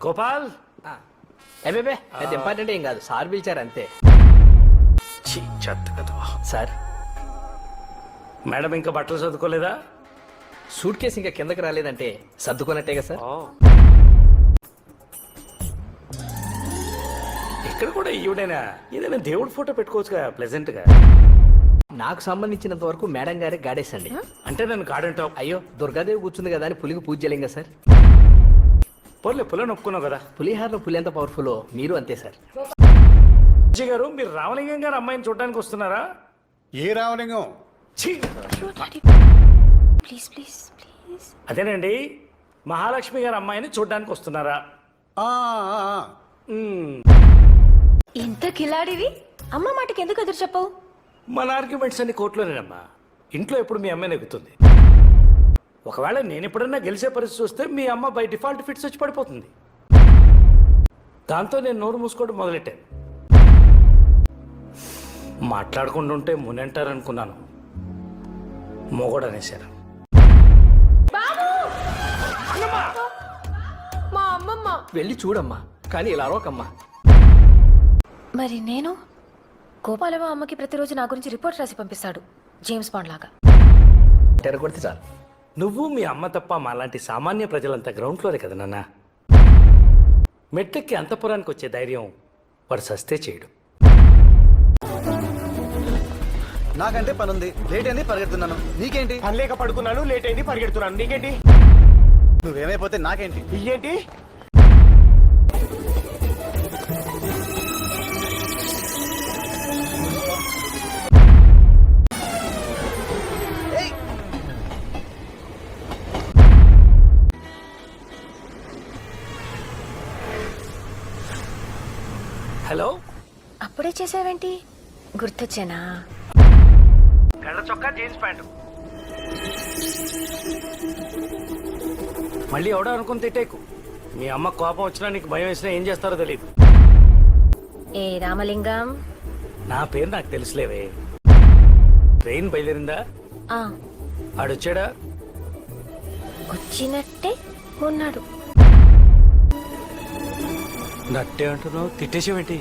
గోపాల్ ఏబేబే అది ఇంపార్టెంట్ ఏం కాదు, సార్ పిలిచారు అంతే. చెత్త కదా సార్ మేడం ఇంకా బట్టలు చదువుకోలేదా? సూట్ కేసు ఇంకా కిందకి రాలేదంటే సర్దుకున్నట్టేగా సార్. ఇక్కడ కూడా ఈవిడైనా ఏదైనా దేవుడి ఫోటో పెట్టుకోవచ్చుగా ప్లెజెంట్ గా. నాకు సంబంధించినంత వరకు మేడం గారే గాడేసండి. అంటే నన్ను గాడంటావు? అయ్యో దుర్గాదేవి కూర్చుంది కదా అని పులికి పూజ చేయలేం కదా సార్. పోర్లే పులని ఒప్పుకున్నావు కదా. పులిహార్లో పులి ఎంత పవర్ఫుల్ మీరు అంతే సార్. అజయ్ గారు మీరు రామలింగం గారు అమ్మాయిని చూడడానికి వస్తున్నారా? ఏ రామలింగం? ఛీ! Please please please. అదేనండి మహాలక్ష్మి గారు అమ్మాయిని చూడడానికి వస్తున్నారా? ఆ, ఆ, ఆ. ఇంత కిలాడివి అమ్మ మాటకి ఎందుకు ఎదురు చెప్పవు? మన ఆర్గ్యుమెంట్స్ అన్ని కోర్టులోనేనమ్మా. ఇంట్లో ఎప్పుడు మీ అమ్మాయి నెగ్గుతుంది. ఒకవేళ నేను ఎప్పుడన్నా గెలిచే పరిస్థితి వస్తే మీ అమ్మ బై డిఫాల్ట్ ఫిట్స్ వచ్చి పడిపోతుంది. దాంతో నేను నోరు మూసుకోవడం మొదలెట్టాను. మాట్లాడుకుంటుంటే మునంటారనుకున్నాను, మొగోడు అనేశారు. మా అమ్మమ్మ. వెళ్ళి చూడమ్మా, కానీ ఇలా అరవకమ్మా. మరి నేను గోపాలమ్మ అమ్మకి ప్రతిరోజు నా గురించి రిపోర్ట్ రాసి పంపిస్తాడు, జేమ్స్ బాండ్ లాగా. తెరగొడితే చాలు. నువ్వు మీ అమ్మ తప్ప మాలాంటి సామాన్య ప్రజలంతా గ్రౌండ్ ఫ్లోరే కదా నాన్న. మెట్టెక్కి అంతపురానికి వచ్చే ధైర్యం వాడు సస్తే చేయడు. నాకంటే పని ఉంది, లేట్ అయింది, పరిగెడుతున్నాను. నీకేంటి? పని లేక పడుకున్నాను, లేట్ అయింది, పరిగెడుతున్నాను. నీకేంటి? నువ్వేమైపోతే నాకేంటి? ఇయ్యేంటి? హలో, అప్పుడే చేసావేంటి? గుర్తొచ్చానా? తెల్ల చొక్కా జీన్స్ ప్యాంటు. మళ్ళీ ఎవడో అనుకుని తిట్టేకు. మీ అమ్మ కోపం వచ్చినా నీకు భయం వేసినా ఏం చేస్తారో తెలియదు. ఏ రామలింగం. నా పేరు నాకు తెలుసులేవే. ట్రైన్ బయలుదేరిందా? ఆ ఆడొచ్చాడా? వచ్చినట్టే ఉన్నాడు. నట్టే అంటున్నావు, తిట్టేసేవేంటి?